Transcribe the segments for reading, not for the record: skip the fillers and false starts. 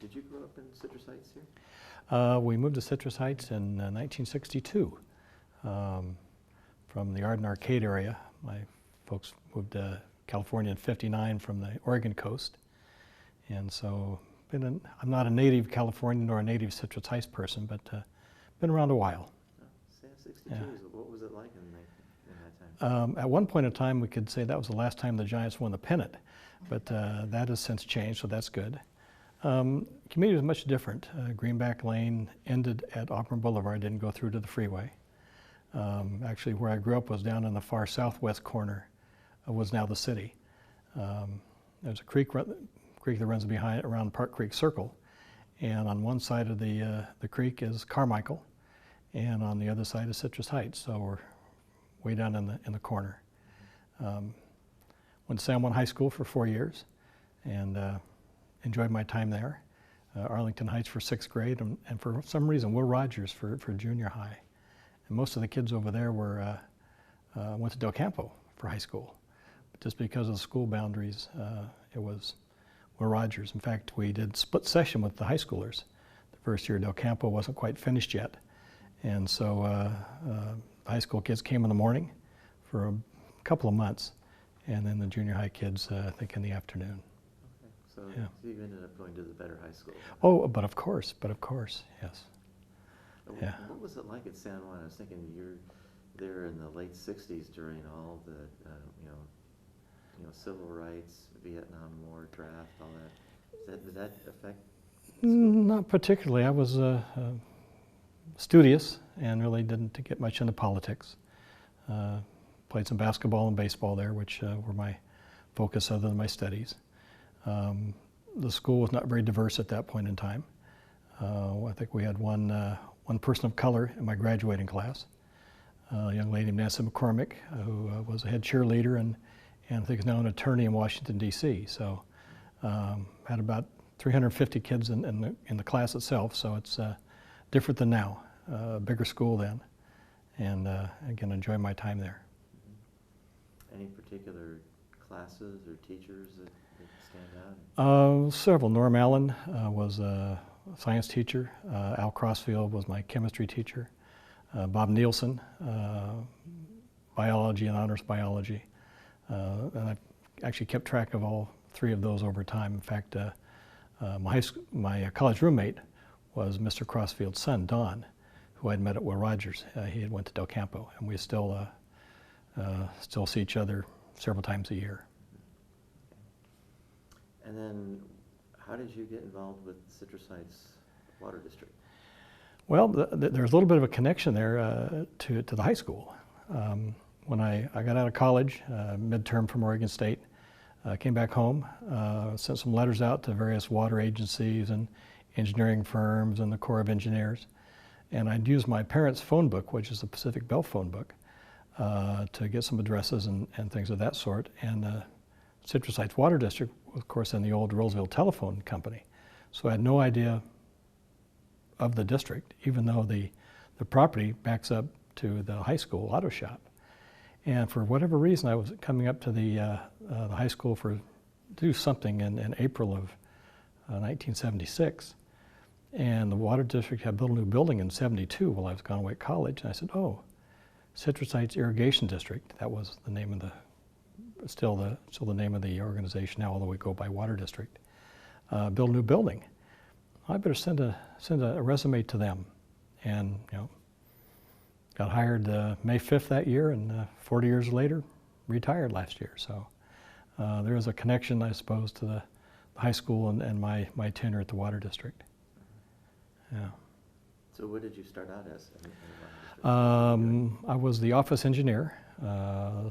Did you grow up in Citrus Heights here? We moved to Citrus Heights in 1962 from the Arden Arcade area. My folks moved to California in '59 from the Oregon coast. And so I'm not a native Californian nor a native Citrus Heights person, but been around a while. Oh, 62, Yeah. what was it like in that time? At one point in time, we could say that was the last time the Giants won the pennant, but that has since changed, so that's good. Community was much different. Greenback Lane ended at Auburn Boulevard, didn't go through to the freeway. Actually, where I grew up was down in the far southwest corner of what's now the city. There's a creek that runs around Park Creek Circle, and on one side of the creek is Carmichael, and on the other side is Citrus Heights. So we're way down in the corner. Went to San Juan High School for 4 years, and enjoyed my time there. Arlington Heights for 6th grade, and for some reason Will Rogers for junior high. And most of the kids over there went to Del Campo for high school. But just because of the school boundaries, it was Will Rogers. In fact, we did split session with the high schoolers. The first year Del Campo wasn't quite finished yet. And so high school kids came in the morning for a couple of months, and then the junior high kids, I think, in the afternoon. So, Yeah. so you ended up going to the better high school. Oh, but of course, yes. Yeah. What was it like at San Juan? I was thinking you're there in the late '60s during all the civil rights, Vietnam War, draft, all that. Did that affect? Not particularly. I was studious and really didn't get much into politics. Played some basketball and baseball there, which were my focus other than my studies. The school was not very diverse at that point in time. I think we had one person of color in my graduating class, a young lady named Nancy McCormick, who was a head cheerleader and I think is now an attorney in Washington, D.C. So had about 350 kids in the class itself, so it's different than now, a bigger school then, and again, enjoy my time there. Any particular classes or teachers that stand out? Several. Norm Allen was a science teacher. Al Crossfield was my chemistry teacher. Bob Nielsen, biology and honors biology. And I've actually kept track of all three of those over time. In fact, my college roommate was Mr. Crossfield's son, Don, who I'd met at Will Rogers. He had went to Del Campo, and we still see each other several times a year. And then, how did you get involved with Citrus Heights Water District? Well, there's a little bit of a connection there to the high school. When I got out of college, midterm from Oregon State, came back home, sent some letters out to various water agencies and engineering firms and the Corps of Engineers. And I'd used my parents' phone book, which is the Pacific Bell phone book, to get some addresses and things of that sort. And Citrus Heights Water District, of course, in the old Roseville Telephone Company. So I had no idea of the district, even though the property backs up to the high school auto shop. And for whatever reason, I was coming up to the high school to do something in April of 1976. And the water district had built a new building in '72 while I was gone away at college. And I said, oh, Citrus Heights Irrigation District. That was the name of still the name of the organization now, although we go by Water District. Build a new building. I better send a resume to them. And, got hired May 5th that year, and 40 years later, retired last year. So there is a connection, I suppose, to the high school and my tenure at the Water District. Yeah. So what did you start out as in the Water District? I was the office engineer,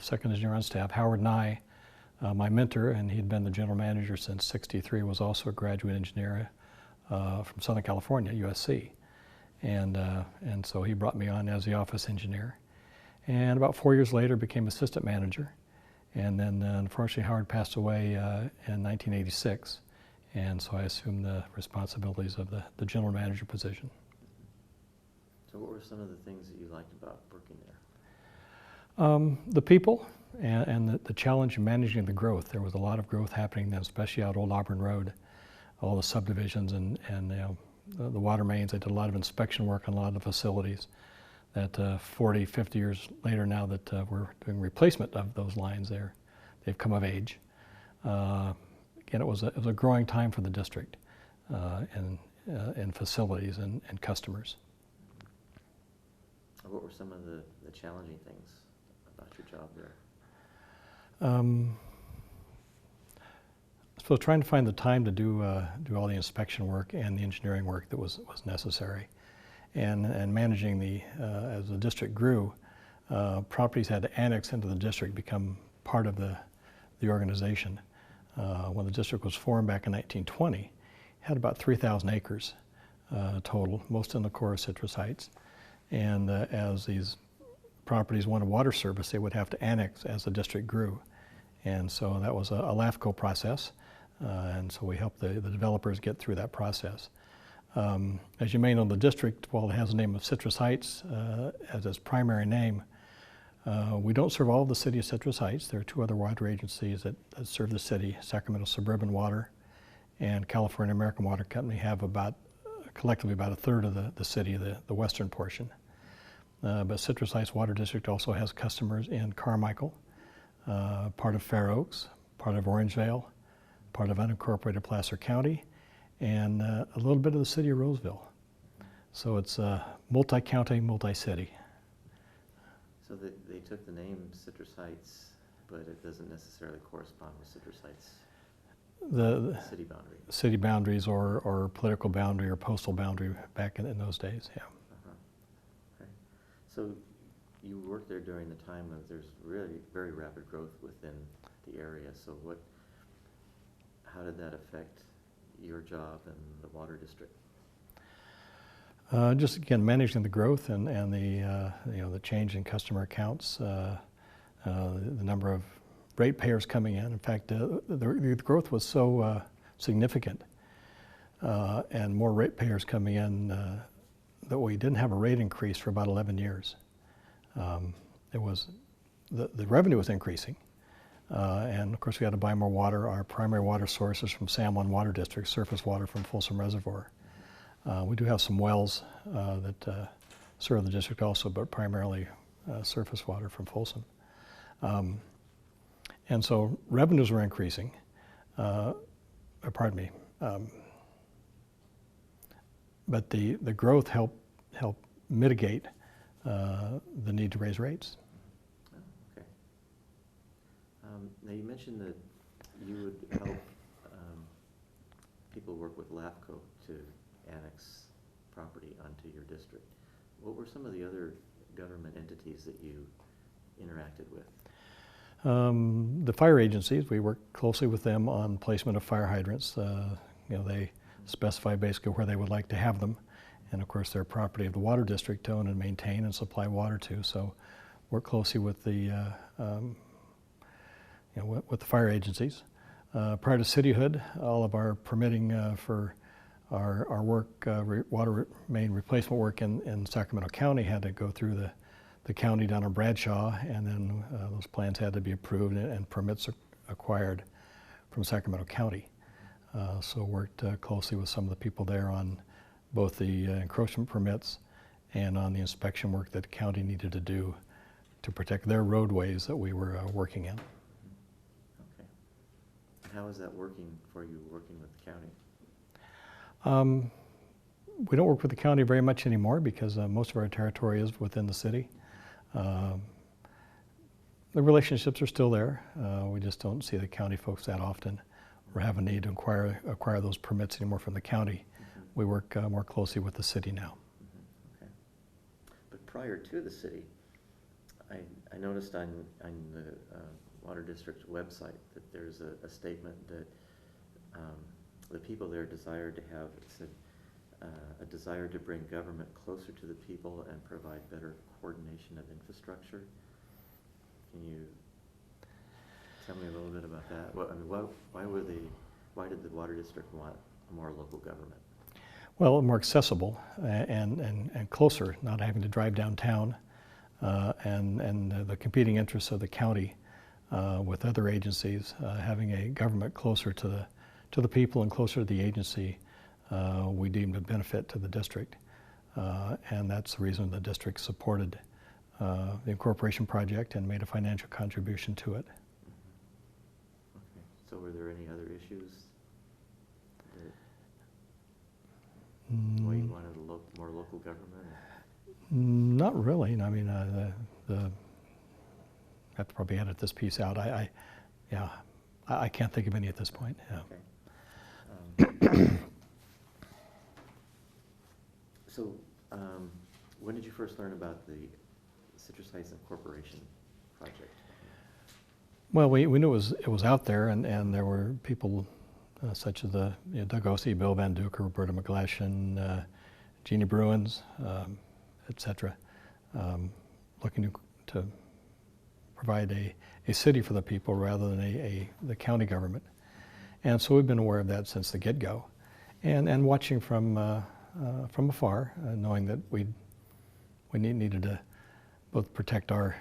second engineer on staff. Howard Nye, my mentor, and he'd been the general manager since '63, was also a graduate engineer from Southern California, USC. And so he brought me on as the office engineer. And about 4 years later, became assistant manager. And then unfortunately, Howard passed away in 1986. And so I assumed the responsibilities of the general manager position. So what were some of the things that you liked about working there? The people and the challenge of managing the growth. There was a lot of growth happening then, especially out Old Auburn Road. all the subdivisions and you know, the water mains. They did a lot of inspection work on a lot of the facilities that 40, 50 years later now that we're doing replacement of those lines there. They've come of age. Again, it was a growing time for the district in facilities and customers. What were some of the challenging things about your job there? So trying to find the time to do all the inspection work and the engineering work that was necessary, and managing as the district grew, properties had to annex into the district, become part of the organization. When the district was formed back in 1920, it had about 3,000 acres total, most in the core of Citrus Heights. And as these properties wanted water service, they would have to annex as the district grew. And so that was a LAFCO process. And so we helped the developers get through that process. As you may know, the district, while it has the name of Citrus Heights as its primary name, we don't serve all of the city of Citrus Heights. There are two other water agencies that serve the city. Sacramento Suburban Water and California American Water Company have collectively about a third of the city, the western portion. But Citrus Heights Water District also has customers in Carmichael, part of Fair Oaks, part of Orangevale, part of unincorporated Placer County, and a little bit of the city of Roseville. So it's multi-county, multi-city. So they took the name Citrus Heights, but it doesn't necessarily correspond with Citrus Heights. The city boundary. City boundaries or political boundary or postal boundary back in those days, yeah. Okay. So you worked there during the time of there's really very rapid growth within the area. So how did that affect your job and the water district? Just again managing the growth and the change in customer accounts, the number of ratepayers coming in. In fact, the growth was so significant and more ratepayers coming in that we didn't have a rate increase for about 11 years. The revenue was increasing, and of course we had to buy more water. Our primary water source is from San Juan Water District, surface water from Folsom Reservoir. We do have some wells that serve the district also, but primarily surface water from Folsom. And so revenues were increasing, pardon me, but the growth helped mitigate the need to raise rates. Oh, okay. Now you mentioned that you would help people work with LAFCO to annex property onto your district. What were some of the other government entities that you interacted with? The fire agencies, we work closely with them on placement of fire hydrants. They specify basically where they would like to have them. And of course, they're property of the water district to own and maintain and supply water to. So work closely with the fire agencies. Prior to cityhood, all of our permitting for our work, water main replacement work in Sacramento County had to go through the county down on Bradshaw, and then those plans had to be approved and permits acquired from Sacramento County. So worked closely with some of the people there on both the encroachment permits and on the inspection work that the county needed to do to protect their roadways that we were working in. Okay. How is that working for you, working with the county? We don't work with the county very much anymore because most of our territory is within the city. The relationships are still there. We just don't see the county folks that often or have a need to acquire those permits anymore from the county. Mm-hmm. We work more closely with the city now. Mm-hmm. Okay. But prior to the city, I noticed on the Water District's website that there's a statement that the people there desired to have, it said, a desire to bring government closer to the people and provide better coordination of infrastructure. Can you tell me a little bit about that? Why did the Water District want a more local government? Well, more accessible and closer, not having to drive downtown, and the competing interests of the county with other agencies, having a government closer to to the people and closer to the agency, we deemed a benefit to the district. And that's the reason the district supported the Incorporation project and made a financial contribution to it. Okay. So were there any other issues that why you wanted more local government? Not really. I mean, I have to probably edit this piece out. I can't think of any at this point. Yeah. Okay. So, when did you first learn about the Citrus Heights Incorporation project? Well, we knew it was out there, and there were people such as Doug Ossie, Bill Van Duker, Roberta McGlashan, Jeannie Bruins, etc., looking to provide a city for the people rather than the county government. And so we've been aware of that since the get-go, and watching from afar, knowing that we needed to both protect our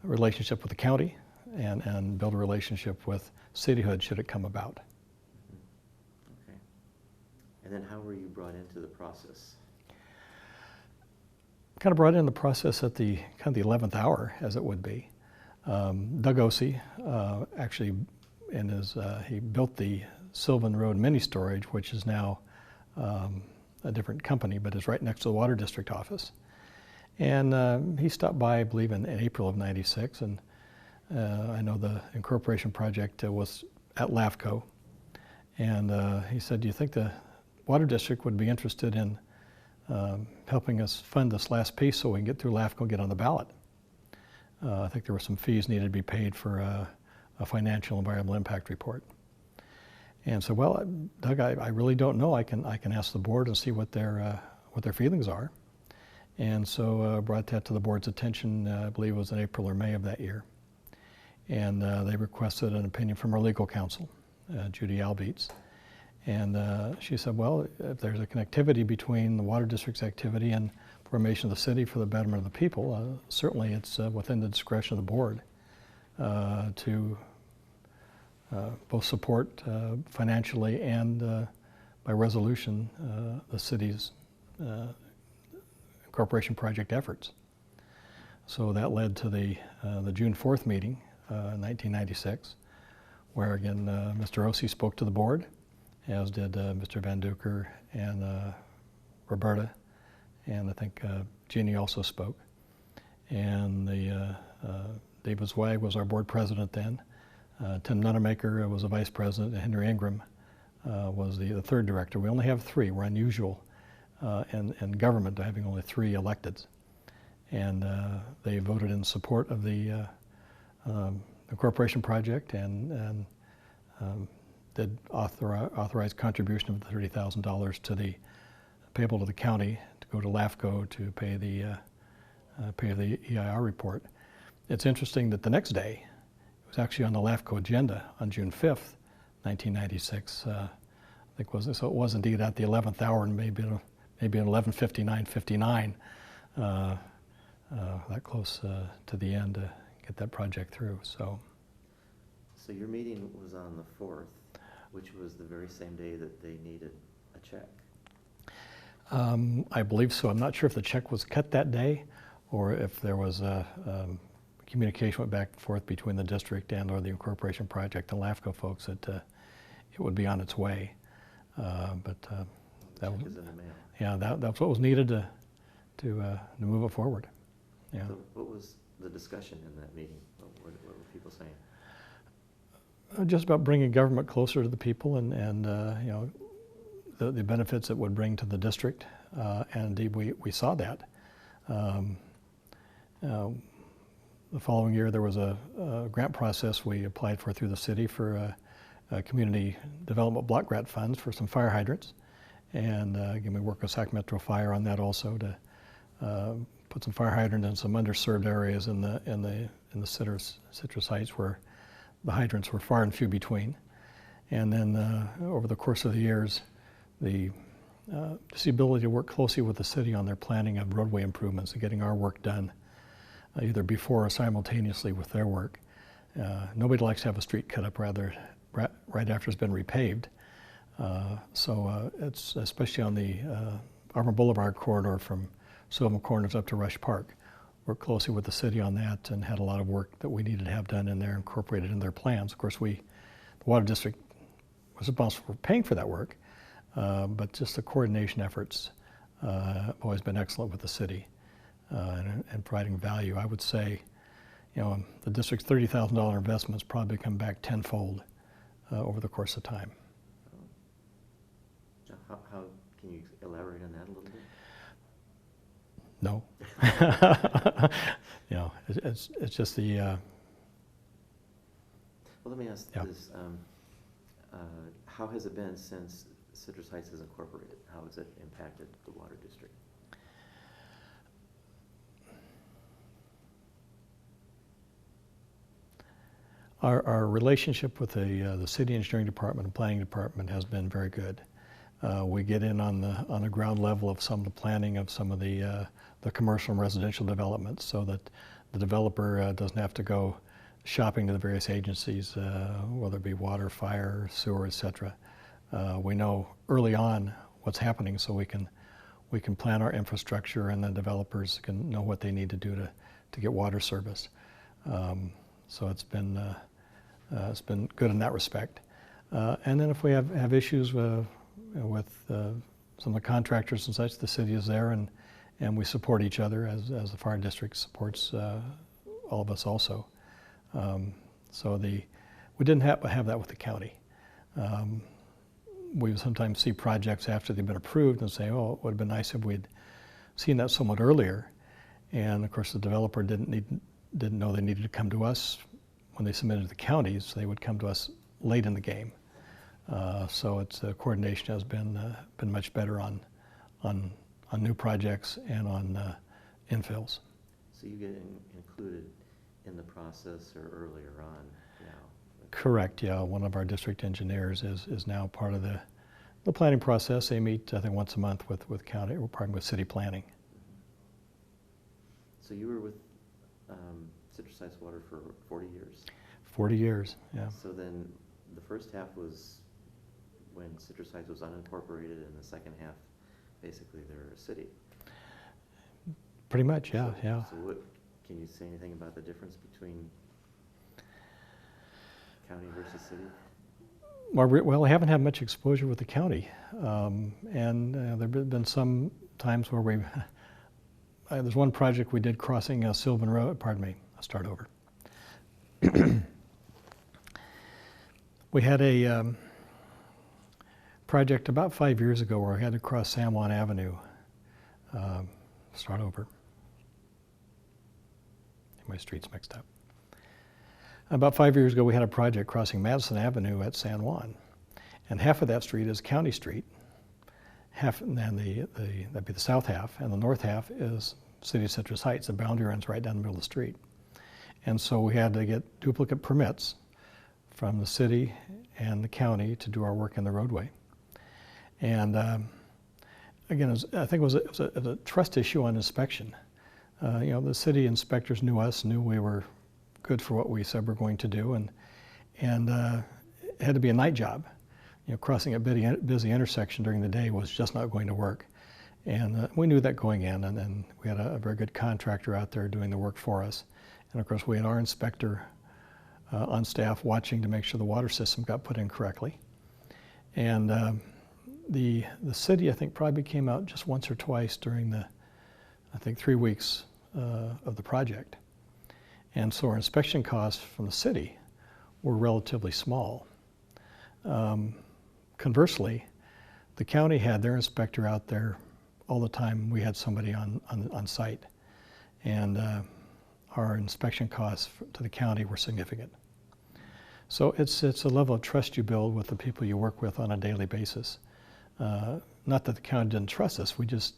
relationship with the county and build a relationship with cityhood should it come about. Okay. And then how were you brought into the process? Kind of brought in the process at the 11th hour, as it would be. Doug Ossie actually, he built the Sylvan Road mini storage, which is now a different company, but is right next to the Water District office. And he stopped by, I believe, in April of '96, and I know the Incorporation project was at LAFCO, and he said, "Do you think the Water District would be interested in helping us fund this last piece so we can get through LAFCO and get on the ballot?" I think there were some fees needed to be paid for a financial environmental impact report. And so, well, Doug, I really don't know. I can ask the board and see what their feelings are. And so brought that to the board's attention, I believe it was in April or May of that year. And they requested an opinion from our legal counsel, Judy Albeets. And she said, well, if there's a connectivity between the Water District's activity and formation of the city for the betterment of the people, certainly it's within the discretion of the board to both support financially and by resolution the city's Incorporation project efforts. So that led to the June 4th meeting in 1996, where again Mr. Ossie spoke to the board, as did Mr. Van Duker and Roberta, and I think Jeannie also spoke. And David Zweig was our board president then. Tim Nunemaker was a vice president, and Henry Ingram was the third director. We only have three. We're unusual in government, having only three electeds. And they voted in support of the Incorporation project and did authorize contribution of $30,000 to the payable to the county to go to LAFCO to pay the EIR report. It's interesting that the next day, it was actually on the LAFCO agenda on June 5th, 1996. I think so it was indeed at the 11th hour, and maybe at 11:59:59, that close to the end to get that project through. So your meeting was on the 4th, which was the very same day that they needed a check. I believe so. I'm not sure if the check was cut that day, or if there was communication went back and forth between the district and or the Incorporation project and LAFCO folks that it would be on its way. But that was, is in the mail. Yeah, that's what was needed to move it forward. Yeah. So what was the discussion in that meeting? What were people saying? Just about bringing government closer to the people and you know, the benefits it would bring to the district, and indeed we saw that. The following year there was a grant process we applied for through the city for community development block grant funds for some fire hydrants, and again we worked with Sac Metro Fire on that also to put some fire hydrants in some underserved areas in the Citrus Heights where the hydrants were far and few between. And then over the course of the years, the ability to work closely with the city on their planning of roadway improvements and getting our work done either before or simultaneously with their work. Nobody likes to have a street cut up right after it's been repaved, So it's especially on the Arbor Boulevard corridor from Sylvan Corners up to Rush Park. Worked closely with the city on that and had a lot of work that we needed to have done in there, incorporated in their plans. Of course, the Water District was responsible for paying for that work, but just the coordination efforts have always been excellent with the city and providing value. I would say, the district's $30,000 investments probably come back tenfold over the course of time. How can you elaborate on that a little bit? No. It's just the. Well, let me ask Yeah. this: how has it been since Citrus Heights is incorporated? How has it impacted the water district? Our relationship with the city engineering department and planning department has been very good. We get in on the ground level of some of the planning of some of the commercial and residential developments, so that the developer doesn't have to go shopping to the various agencies, whether it be water, fire, sewer, etc. We know early on what's happening, so we can plan our infrastructure, and the developers can know what they need to do to get water service. So it's been good in that respect. And then if we have issues with some of the contractors and such, the city is there, and we support each other as the fire district supports all of us also. So we didn't have that with the county. We sometimes see projects after they've been approved and say, oh, it would have been nice if we'd seen that somewhat earlier. And of course, the developer didn't know they needed to come to us when they submitted to the counties. They would come to us late in the game. So its coordination has been much better on new projects and on infills. So you get included in the process or earlier on now? Correct. Yeah, one of our district engineers is now part of the planning process. They meet, I think, once a month with county, or pardon, with city planning. So you were with Citrus Heights Water for 40 years? 40 years, yeah. So then the first half was when Citrus Heights was unincorporated, and the second half, basically, they're a city. Pretty much, yeah, yeah. So what, can you say anything about the difference between county versus city? Well, I haven't had much exposure with the county, and there have been some times where there's one project we did crossing Sylvan Road. Pardon me, I'll start over. We had a project about 5 years ago where we had to cross San Juan Avenue. Start over. My street's mixed up. About 5 years ago, we had a project crossing Madison Avenue at San Juan, and half of that street is County Street. Half, and then that'd be the south half, and the north half is City of Citrus Heights. The boundary runs right down the middle of the street, and so we had to get duplicate permits from the city and the county to do our work in the roadway. And again, I think it was a trust issue on inspection. The city inspectors knew us, knew we were good for what we said we're going to do, and it had to be a night job. Crossing a busy intersection during the day was just not going to work. And we knew that going in, and then we had a very good contractor out there doing the work for us. And of course, we had our inspector on staff watching to make sure the water system got put in correctly. And the city, I think, probably came out just once or twice during the, 3 weeks of the project. And so our inspection costs from the city were relatively small. Conversely, the county had their inspector out there all the time. We had somebody on site. And our inspection costs to the county were significant. So it's a level of trust you build with the people you work with on a daily basis. Not that the county didn't trust us, we just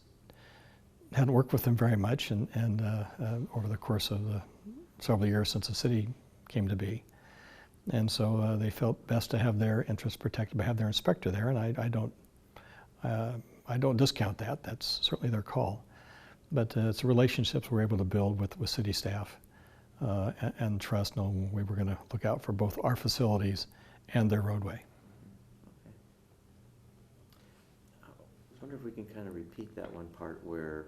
hadn't worked with them very much, and over the course of the several years since the city came to be. And so they felt best to have their interests protected by having their inspector there, and I don't discount that. That's certainly their call. But it's the relationships we're able to build with city staff and trust, knowing we were going to look out for both our facilities and their roadway. Okay. wonder if we can kind of repeat that one part where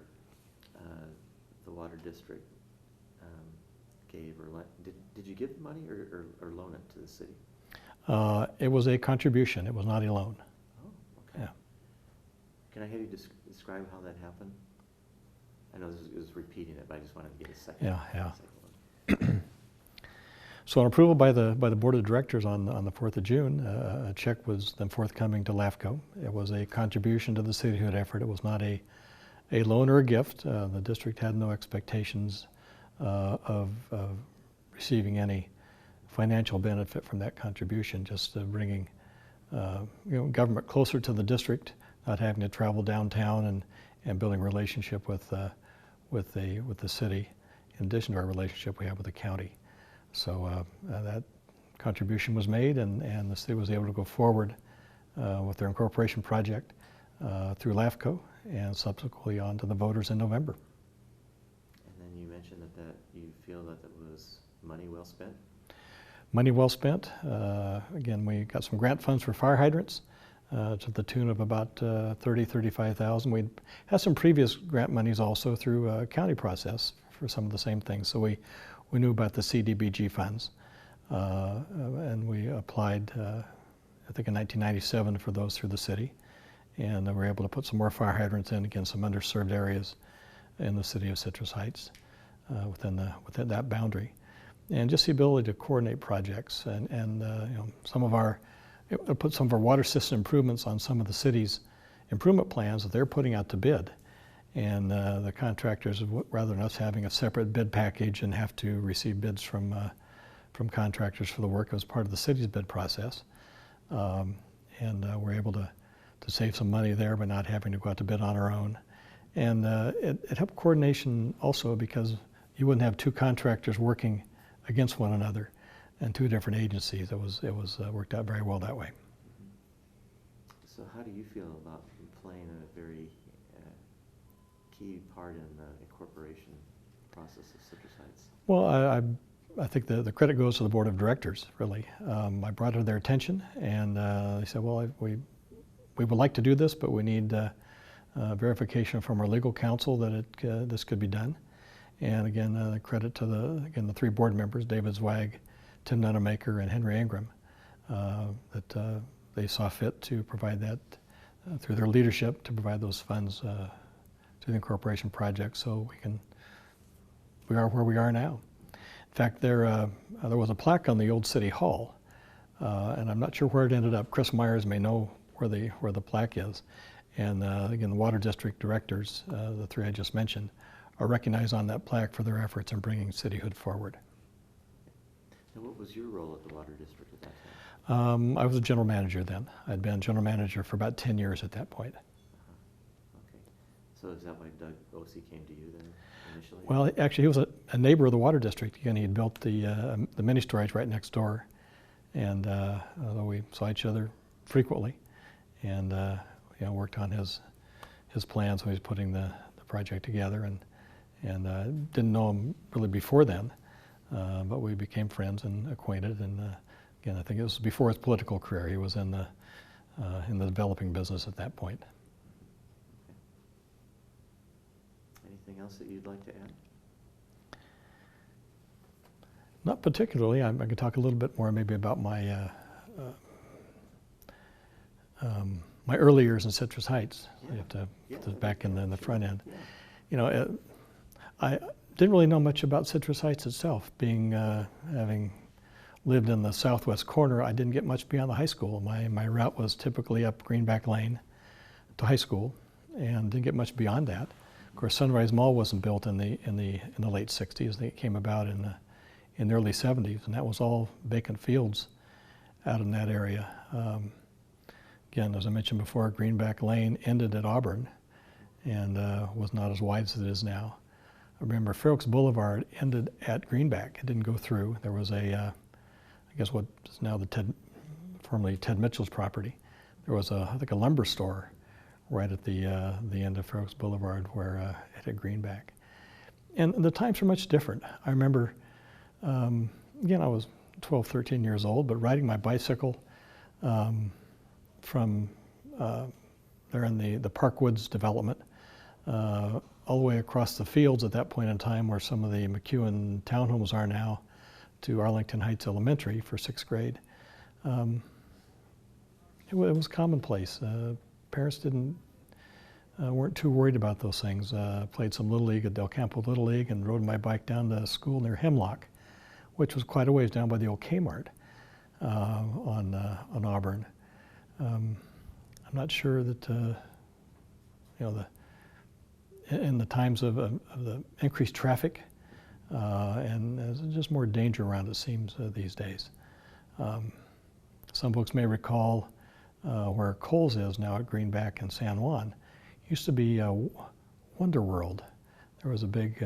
the water district gave or did you give money or loan it to the city? It was a contribution. It was not a loan. Oh, okay. Yeah. Can I have you describe how that happened? I know this was repeating it, but I just wanted to get a second. Yeah. Second one. So on approval by the board of directors on the 4th of June, a check was then forthcoming to LAFCO. It was a contribution to the cityhood effort. It was not a loan or a gift. The district had no expectations of receiving any financial benefit from that contribution, just bringing government closer to the district, not having to travel downtown and building a relationship with the city, in addition to our relationship we have with the county. So that contribution was made, and the city was able to go forward with their Incorporation project through LAFCO and subsequently on to the voters in November. And then you mentioned that you feel that it was money well spent? Money well spent. Again, we got some grant funds for fire hydrants to the tune of about $35,000. We had some previous grant monies also through a county process for some of the same things. So we knew about the CDBG funds, and we applied, I think in 1997 for those through the city, and we were able to put some more fire hydrants in, again, some underserved areas in the city of Citrus Heights within that boundary. And just the ability to coordinate projects and put some of our water system improvements on some of the city's improvement plans that they're putting out to bid. And the contractors, rather than us having a separate bid package and have to receive bids from contractors for the work, it was part of the city's bid process. We're able to save some money there by not having to go out to bid on our own. And it helped coordination also because you wouldn't have two contractors working against one another and two different agencies. It was worked out very well that way. So how do you feel about playing a very key part in the incorporation process of Citrus Heights? Well, I think the credit goes to the board of directors, really. I brought it to their attention, and they said, well, we would like to do this, but we need verification from our legal counsel that this could be done. And again, the credit to the three board members, David Zwag, Tim Nunnemaker, and Henry Ingram, that they saw fit to provide that through their leadership to provide those funds to the incorporation project, so we are where we are now. In fact, there was a plaque on the old city hall, and I'm not sure where it ended up. Chris Myers may know where the plaque is. And again, the water district directors, the three I just mentioned, are recognized on that plaque for their efforts in bringing cityhood forward. And what was your role at the water district at that time? I was a general manager then. I'd been general manager for about 10 years at that point. Okay. So is that why Doug O.C. came to you then initially? Well, actually, he was a neighbor of the water district. Again, he had built the mini storage right next door, and although we saw each other frequently, and worked on his plans when he was putting the project together, and didn't know him really before then, but we became friends and acquainted. And again, I think it was before his political career. He was in the developing business at that point. Okay. Anything else that you'd like to add? Not particularly. I can talk a little bit more maybe about my my early years in Citrus Heights. Yeah. You have to put this back in the front end. Yeah. I didn't really know much about Citrus Heights itself. Having lived in the southwest corner, I didn't get much beyond the high school. My route was typically up Greenback Lane to high school, and didn't get much beyond that. Of course, Sunrise Mall wasn't built in the late '60s. It came about in the early '70s, and that was all vacant fields out in that area. Again, as I mentioned before, Greenback Lane ended at Auburn and was not as wide as it is now. I remember Fair Oaks Boulevard ended at Greenback. It didn't go through. There was I guess what is now formerly Ted Mitchell's property. There was I think a lumber store right at the end of Fair Oaks Boulevard where it had Greenback. And the times were much different. I remember, again, I was 12, 13 years old, but riding my bicycle from they're in the Parkwoods development, all the way across the fields at that point in time where some of the McEwen townhomes are now, to Arlington Heights Elementary for 6th grade. It was commonplace. Parents weren't too worried about those things. Played some Little League at Del Campo Little League and rode my bike down to school near Hemlock, which was quite a ways down by the old Kmart on Auburn. I'm not sure that in the times of the increased traffic and there's just more danger around, it seems, these days. Some folks may recall where Kohl's is now at Greenback and San Juan. Used to be Wonder World. There was a big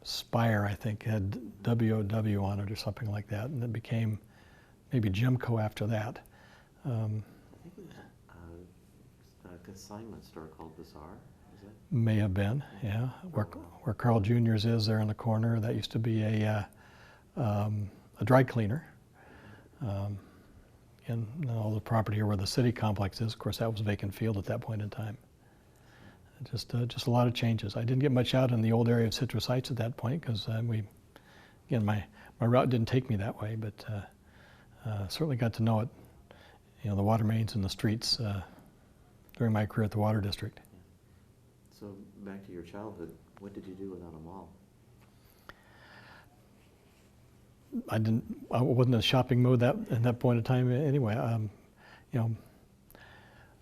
spire, I think, had WOW on it or something like that, and it became maybe Gemco after that. I think it was a consignment store called Bazaar. Is it? May have been, yeah. Where Carl Jr.'s is there in the corner, that used to be a dry cleaner. And all the property here where the city complex is, of course, that was vacant field at that point in time. Just a lot of changes. I didn't get much out in the old area of Citrus Heights at that point because again, my route didn't take me that way, but certainly got to know it, the water mains and the streets during my career at the Water District. So back to your childhood, what did you do without a mall? I wasn't in shopping mode at that point in time anyway. I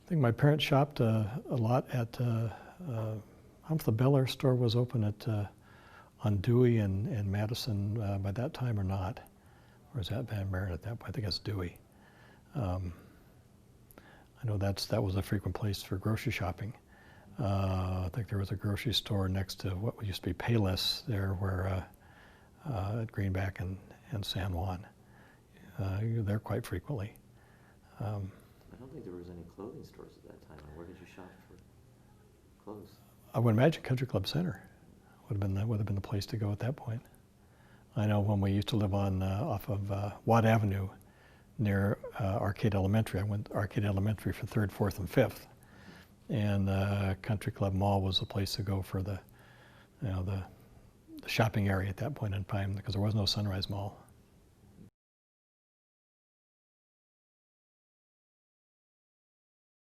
think my parents shopped a lot at, I don't know if the Bel Air store was open on Dewey and Madison by that time or not. Or is that Van Buren at that point? I think it's Dewey. I know that was a frequent place for grocery shopping. I think there was a grocery store next to what used to be Payless there where at Greenback and San Juan. You're there quite frequently. I don't think there was any clothing stores at that time. Where did you shop for clothes? I would imagine Country Club Center would have been the place to go at that point. I know when we used to live on off of Watt Avenue near Arcade Elementary. I went to Arcade Elementary for 3rd, 4th, and 5th, and Country Club Mall was the place to go for the shopping area at that point in time because there was no Sunrise Mall.